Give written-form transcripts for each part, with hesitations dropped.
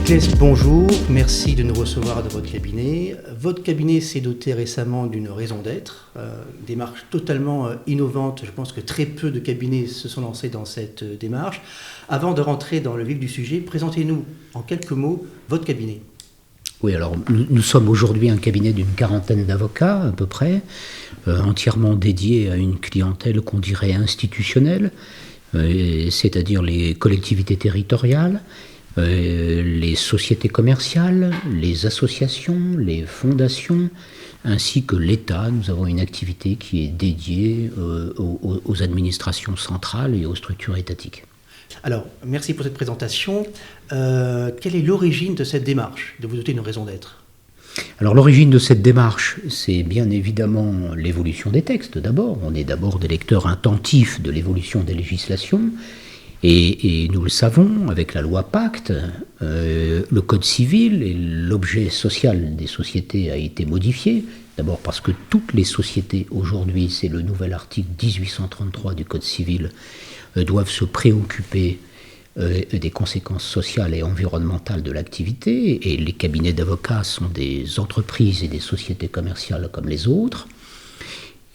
Nicolas, bonjour, merci de nous recevoir dans votre cabinet. Votre cabinet s'est doté récemment d'une raison d'être, démarche totalement innovante. Je pense que très peu de cabinets se sont lancés dans cette démarche. Avant de rentrer dans le vif du sujet, présentez-nous en quelques mots votre cabinet. Oui, alors nous sommes aujourd'hui un cabinet d'une quarantaine d'avocats à peu près, entièrement dédié à une clientèle qu'on dirait institutionnelle, c'est-à-dire les collectivités territoriales, les sociétés commerciales, les associations, les fondations, ainsi que l'État. Nous avons une activité qui est dédiée aux administrations centrales et aux structures étatiques. Alors, merci pour cette présentation. Quelle est l'origine de cette démarche, de vous doter d'une raison d'être ? Alors l'origine de cette démarche, c'est bien évidemment l'évolution des textes d'abord. On est d'abord des lecteurs attentifs de l'évolution des législations. Et nous le savons, avec la loi Pacte, le Code civil et l'objet social des sociétés a été modifié. D'abord parce que toutes les sociétés aujourd'hui, c'est le nouvel article 1833 du Code civil, doivent se préoccuper des conséquences sociales et environnementales de l'activité. Et les cabinets d'avocats sont des entreprises et des sociétés commerciales comme les autres.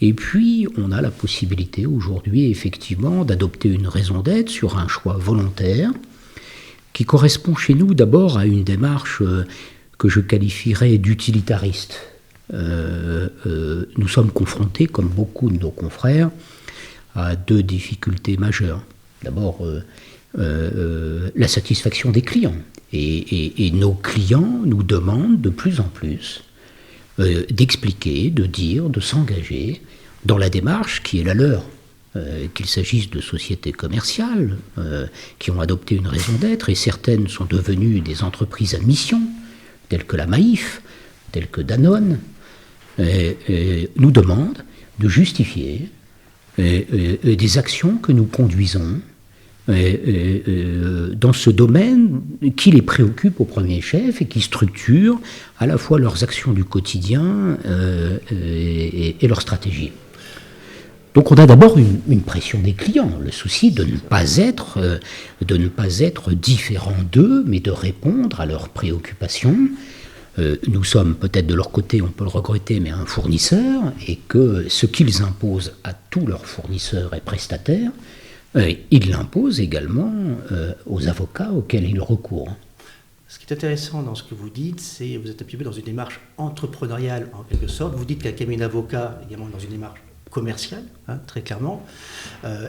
Et puis, on a la possibilité aujourd'hui, effectivement, d'adopter une raison d'être sur un choix volontaire qui correspond chez nous d'abord à une démarche que je qualifierais d'utilitariste. Nous sommes confrontés, comme beaucoup de nos confrères, à deux difficultés majeures. D'abord, la satisfaction des clients. Et nos clients nous demandent de plus en plus d'expliquer, de dire, de s'engager dans la démarche qui est la leur, qu'il s'agisse de sociétés commerciales qui ont adopté une raison d'être, et certaines sont devenues des entreprises à mission, telles que la Maïf, telles que Danone, nous demandent de justifier des actions que nous conduisons dans ce domaine qui les préoccupe au premier chef et qui structure à la fois leurs actions du quotidien et leur stratégie. Donc on a d'abord une pression des clients, le souci de ne pas être différent d'eux, mais de répondre à leurs préoccupations. Nous sommes peut-être de leur côté, on peut le regretter, mais un fournisseur, et que ce qu'ils imposent à tous leurs fournisseurs et prestataires, ils l'imposent également aux avocats auxquels ils recourent. Ce qui est intéressant dans ce que vous dites, c'est que vous êtes un petit peu dans une démarche entrepreneuriale en quelque sorte. Vous dites qu'un cabinet d'avocats est également dans une démarche commerciale, très clairement.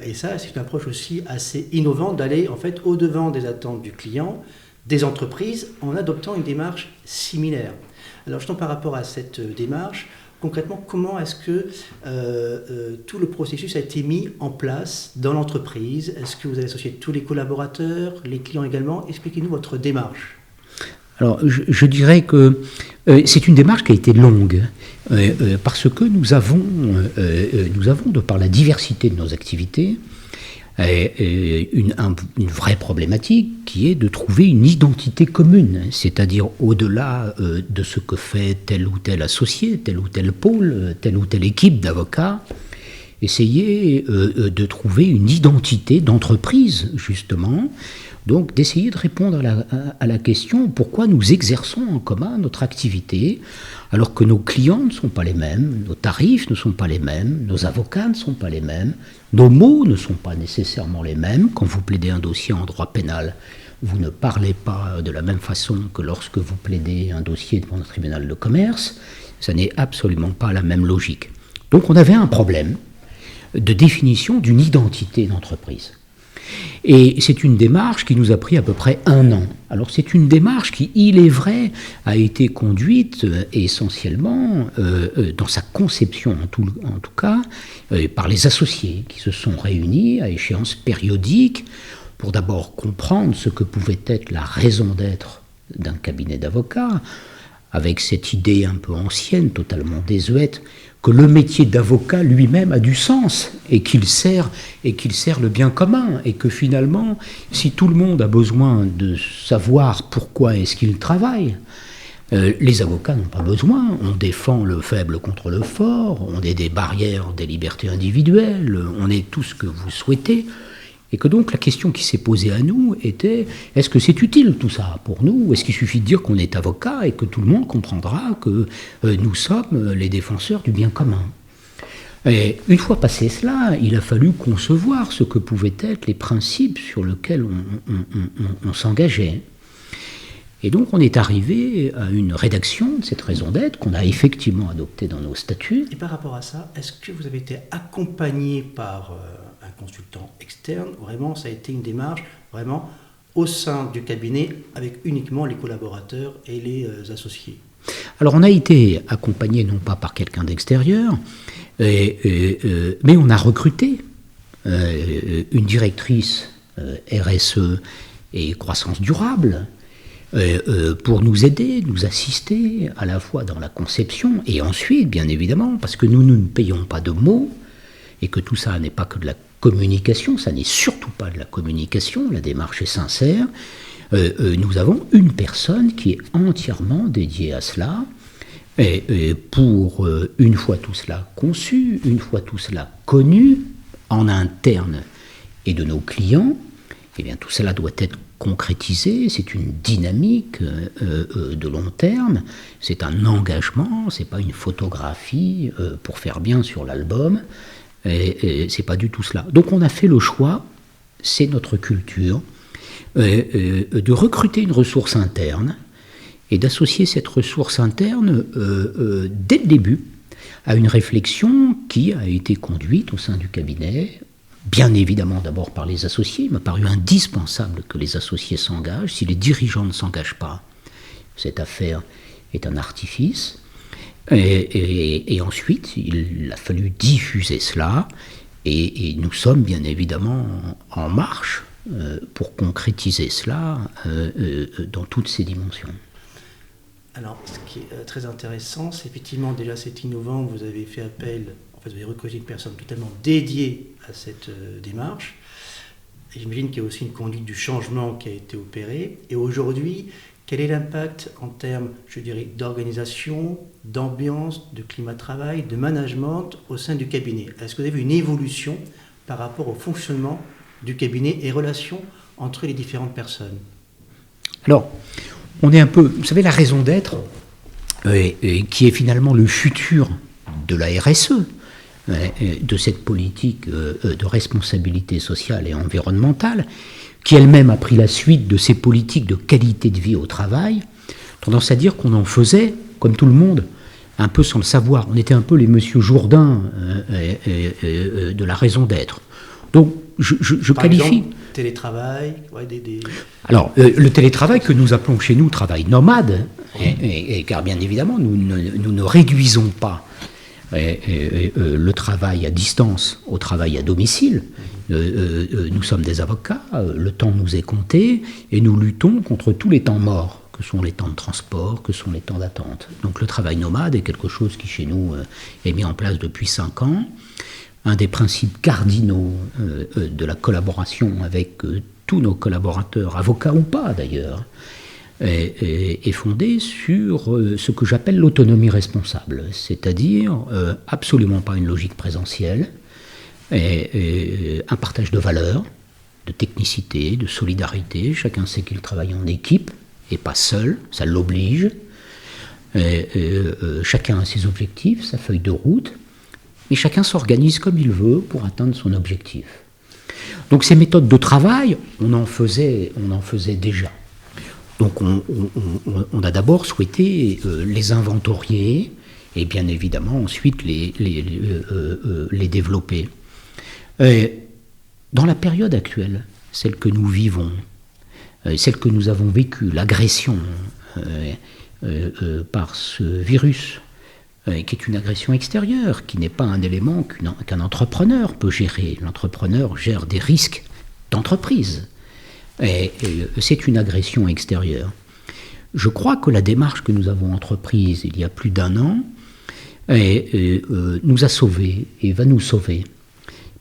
Et ça, c'est une approche aussi assez innovante d'aller en fait au-devant des attentes du client, des entreprises, en adoptant une démarche similaire. Alors justement par rapport à cette démarche, concrètement, comment est-ce que tout le processus a été mis en place dans l'entreprise ? Est-ce que vous avez associé tous les collaborateurs, les clients également ? Expliquez-nous votre démarche. Alors, je dirais que c'est une démarche qui a été longue, parce que nous avons, de par la diversité de nos activités, une vraie problématique qui est de trouver une identité commune, c'est-à-dire au-delà de ce que fait tel ou tel associé, tel ou tel pôle, telle ou telle équipe d'avocats, essayer de trouver une identité d'entreprise, justement, donc d'essayer de répondre à la question pourquoi nous exerçons en commun notre activité alors que nos clients ne sont pas les mêmes, nos tarifs ne sont pas les mêmes, nos avocats ne sont pas les mêmes, nos mots ne sont pas nécessairement les mêmes. Quand vous plaidez un dossier en droit pénal, vous ne parlez pas de la même façon que lorsque vous plaidez un dossier devant un tribunal de commerce. Ça n'est absolument pas la même logique. Donc on avait un problème de définition d'une identité d'entreprise. Et c'est une démarche qui nous a pris à peu près 1 an. Alors c'est une démarche qui, il est vrai, a été conduite essentiellement dans sa conception, en tout cas, par les associés qui se sont réunis à échéance périodique pour d'abord comprendre ce que pouvait être la raison d'être d'un cabinet d'avocats, avec cette idée un peu ancienne, totalement désuète, que le métier d'avocat lui-même a du sens et qu'il sert le bien commun, et que finalement, si tout le monde a besoin de savoir pourquoi est-ce qu'il travaille, les avocats n'ont pas besoin. On défend le faible contre le fort, on est des barrières des libertés individuelles, on est tout ce que vous souhaitez. Et que donc la question qui s'est posée à nous était, est-ce que c'est utile tout ça pour nous, ou est-ce qu'il suffit de dire qu'on est avocat et que tout le monde comprendra que nous sommes les défenseurs du bien commun? Et une fois passé cela, il a fallu concevoir ce que pouvaient être les principes sur lesquels on s'engageait. Et donc on est arrivé à une rédaction de cette raison d'être qu'on a effectivement adoptée dans nos statuts. Et par rapport à ça, est-ce que vous avez été accompagné par un consultant externe? Vraiment, ça a été une démarche vraiment au sein du cabinet avec uniquement les collaborateurs et les associés? Alors on a été accompagné non pas par quelqu'un d'extérieur, mais on a recruté une directrice RSE et croissance durable pour nous aider, nous assister à la fois dans la conception et ensuite, bien évidemment, parce que nous ne payons pas de mots et que tout ça n'est pas que de la communication, ça n'est surtout pas de la communication, la démarche est sincère, nous avons une personne qui est entièrement dédiée à cela et pour, une fois tout cela conçu, une fois tout cela connu, en interne et de nos clients, eh bien tout cela doit être concrétisé, c'est une dynamique de long terme, c'est un engagement, c'est pas une photographie pour faire bien sur l'album, et c'est pas du tout cela. Donc on a fait le choix, c'est notre culture, de recruter une ressource interne et d'associer cette ressource interne dès le début à une réflexion qui a été conduite au sein du cabinet, bien évidemment d'abord par les associés. Il m'a paru indispensable que les associés s'engagent. Si les dirigeants ne s'engagent pas, cette affaire est un artifice. Et ensuite, il a fallu diffuser cela. Et nous sommes bien évidemment en marche pour concrétiser cela dans toutes ses dimensions. Alors, ce qui est très intéressant, c'est effectivement, déjà c'est innovant, vous avez fait appel, en fait vous avez recruté une personne totalement dédiée à cette démarche. Et j'imagine qu'il y a aussi une conduite du changement qui a été opérée. Et aujourd'hui, quel est l'impact en termes, je dirais, d'organisation, d'ambiance, de climat de travail, de management au sein du cabinet? Est-ce que vous avez une évolution par rapport au fonctionnement du cabinet et relations entre les différentes personnes? Alors, on est un peu, vous savez, la raison d'être, qui est finalement le futur de la RSE, de cette politique de responsabilité sociale et environnementale, qui elle-même a pris la suite de ces politiques de qualité de vie au travail, tendance à dire qu'on en faisait, comme tout le monde, un peu sans le savoir. On était un peu les Monsieur Jourdain de la raison d'être. Donc, je Par qualifie... exemple, télétravail, ouais, Alors, le télétravail que nous appelons chez nous travail nomade, car bien évidemment, nous ne réduisons pas le travail à distance au travail à domicile. Nous sommes des avocats, le temps nous est compté, et nous luttons contre tous les temps morts, que sont les temps de transport, que sont les temps d'attente. Donc le travail nomade est quelque chose qui chez nous est mis en place depuis 5 ans. Un des principes cardinaux de la collaboration avec tous nos collaborateurs, avocats ou pas d'ailleurs, est fondé sur ce que j'appelle l'autonomie responsable, c'est-à-dire absolument pas une logique présentielle, un partage de valeurs, de technicité, de solidarité. Chacun sait qu'il travaille en équipe et pas seul, ça l'oblige. Chacun a ses objectifs, sa feuille de route, et chacun s'organise comme il veut pour atteindre son objectif. Donc ces méthodes de travail, on en faisait déjà. Donc on a d'abord souhaité les inventorier et bien évidemment ensuite les développer. Dans la période actuelle, celle que nous vivons, celle que nous avons vécue, l'agression par ce virus, qui est une agression extérieure, qui n'est pas un élément qu'un entrepreneur peut gérer. L'entrepreneur gère des risques d'entreprise. Et c'est une agression extérieure. Je crois que la démarche que nous avons entreprise il y a plus d'1 an nous a sauvés et va nous sauver.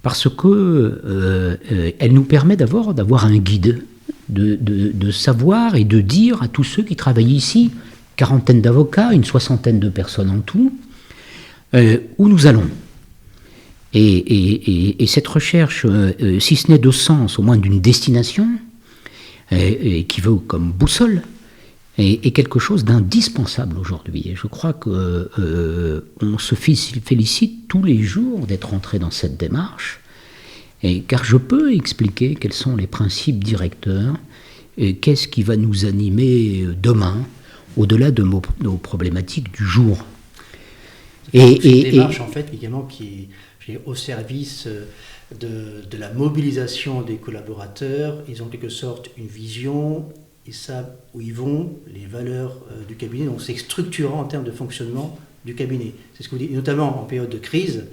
Parce que elle nous permet d'abord d'avoir un guide, de savoir et de dire à tous ceux qui travaillent ici, 40aine d'avocats, une 60aine de personnes en tout, où nous allons. Et cette recherche, si ce n'est de sens, au moins d'une destination, qui vaut comme boussole, est quelque chose d'indispensable aujourd'hui. Et je crois qu'on se félicite tous les jours d'être entré dans cette démarche, car je peux expliquer quels sont les principes directeurs, et qu'est-ce qui va nous animer demain, au-delà de nos problématiques du jour. C'est une démarche, en fait, également, qui est au service de la mobilisation des collaborateurs. Ils ont en quelque sorte une vision, ils savent où ils vont, les valeurs du cabinet, donc c'est structurant en termes de fonctionnement du cabinet. C'est ce que vous dites, notamment en période de crise,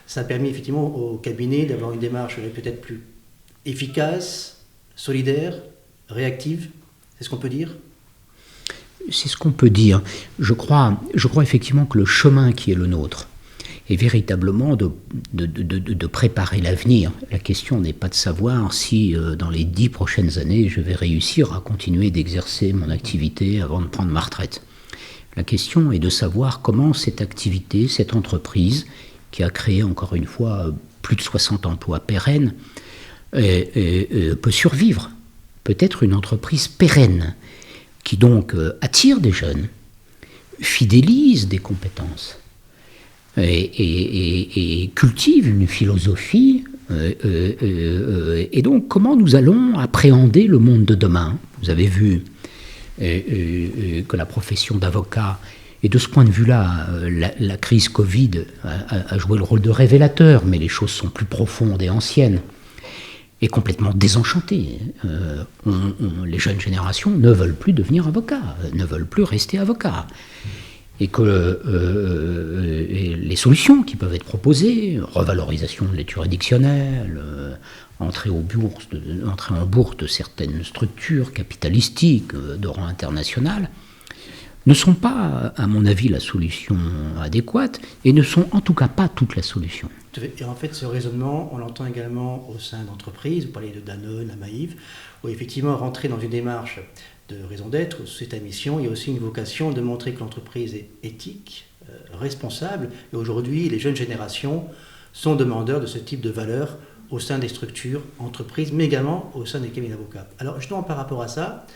ça a permis effectivement au cabinet d'avoir une démarche peut-être plus efficace, solidaire, réactive, c'est ce qu'on peut dire ? C'est ce qu'on peut dire. Je crois effectivement que le chemin qui est le nôtre est véritablement de préparer l'avenir. La question n'est pas de savoir si dans les 10 prochaines années je vais réussir à continuer d'exercer mon activité avant de prendre ma retraite. La question est de savoir comment cette activité, cette entreprise, qui a créé encore une fois plus de 60 emplois pérennes, peut survivre. Peut-être une entreprise pérenne, qui donc attire des jeunes, fidélise des compétences, et cultive une philosophie. Et donc, comment nous allons appréhender le monde de demain ? Vous avez vu que la profession d'avocat, et de ce point de vue-là, la crise Covid a joué le rôle de révélateur, mais les choses sont plus profondes et anciennes, est complètement désenchantée. Les jeunes générations ne veulent plus devenir avocats, ne veulent plus rester avocats. Et que les solutions qui peuvent être proposées, revalorisation de l'aide juridictionnelle, entrée en bourse de certaines structures capitalistiques de rang international, ne sont pas, à mon avis, la solution adéquate, et ne sont en tout cas pas toute la solution. Et en fait, ce raisonnement, on l'entend également au sein d'entreprises, vous parlez de Danone, la Maïf, où effectivement, rentrer dans une démarche de raison d'être, c'est à mission, il y a aussi une vocation de montrer que l'entreprise est éthique, responsable, et aujourd'hui, les jeunes générations sont demandeurs de ce type de valeurs au sein des structures, entreprises, mais également au sein des cabinets d'avocats. Alors, justement, par rapport à ça,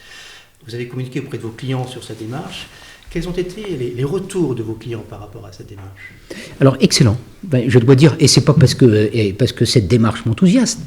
vous avez communiqué auprès de vos clients sur cette démarche. Quels ont été les retours de vos clients par rapport à cette démarche ? Alors, excellent. Je dois dire, et c'est pas parce que cette démarche m'enthousiaste,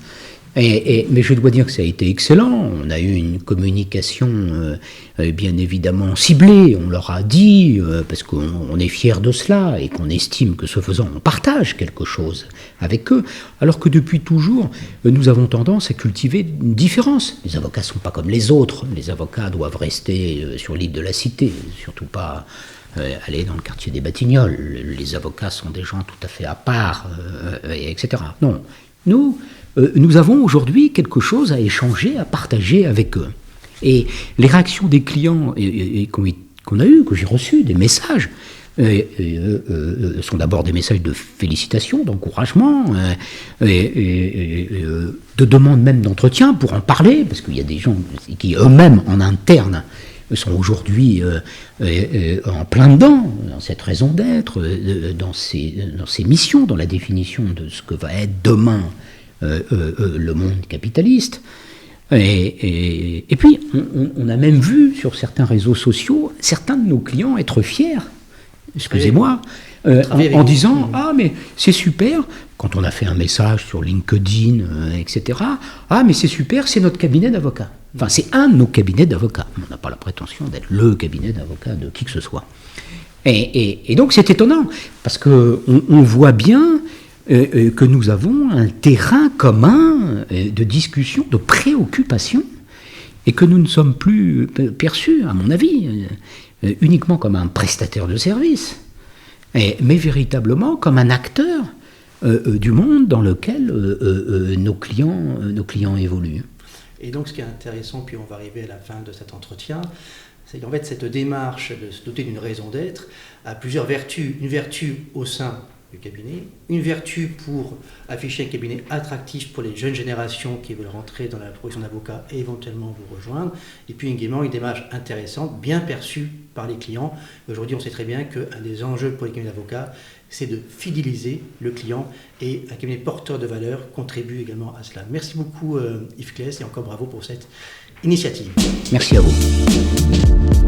mais je dois dire que ça a été excellent. On a eu une communication bien évidemment ciblée. On leur a dit, parce qu'on est fiers de cela et qu'on estime que ce faisant, on partage quelque chose avec eux. Alors que depuis toujours, nous avons tendance à cultiver une différence. Les avocats ne sont pas comme les autres. Les avocats doivent rester sur l'île de la Cité, surtout pas aller dans le quartier des Batignolles. Les avocats sont des gens tout à fait à part, etc. Non, nous avons aujourd'hui quelque chose à échanger, à partager avec eux. Et les réactions des clients qu'on a eues, que j'ai reçues, des messages, sont d'abord des messages de félicitations, d'encouragement, de demande même d'entretien pour en parler, parce qu'il y a des gens qui eux-mêmes en interne sont aujourd'hui en plein dedans, dans cette raison d'être, dans ces missions, dans la définition de ce que va être demain le monde capitaliste. Et puis, on a même vu sur certains réseaux sociaux certains de nos clients être fiers, excusez-moi, en disant « Ah, mais c'est super !» Quand on a fait un message sur LinkedIn, etc. « Ah, mais c'est super, c'est notre cabinet d'avocats. » Enfin, c'est un de nos cabinets d'avocats. On n'a pas la prétention d'être le cabinet d'avocats de qui que ce soit. Et donc, c'est étonnant, parce qu'on voit bien que nous avons un terrain commun de discussion, de préoccupation, et que nous ne sommes plus perçus, à mon avis, uniquement comme un prestataire de services, mais véritablement comme un acteur du monde dans lequel nos clients évoluent. Et donc, ce qui est intéressant, puis on va arriver à la fin de cet entretien, c'est qu'en fait, cette démarche de se doter d'une raison d'être a plusieurs vertus. Une vertu au sein du cabinet, une vertu pour afficher un cabinet attractif pour les jeunes générations qui veulent rentrer dans la profession d'avocat et éventuellement vous rejoindre, et puis également une démarche intéressante, bien perçue par les clients. Aujourd'hui, on sait très bien qu'un des enjeux pour les cabinets d'avocats, c'est de fidéliser le client, et un cabinet porteur de valeur contribue également à cela. Merci beaucoup Yves Claes, et encore bravo pour cette initiative. Merci à vous.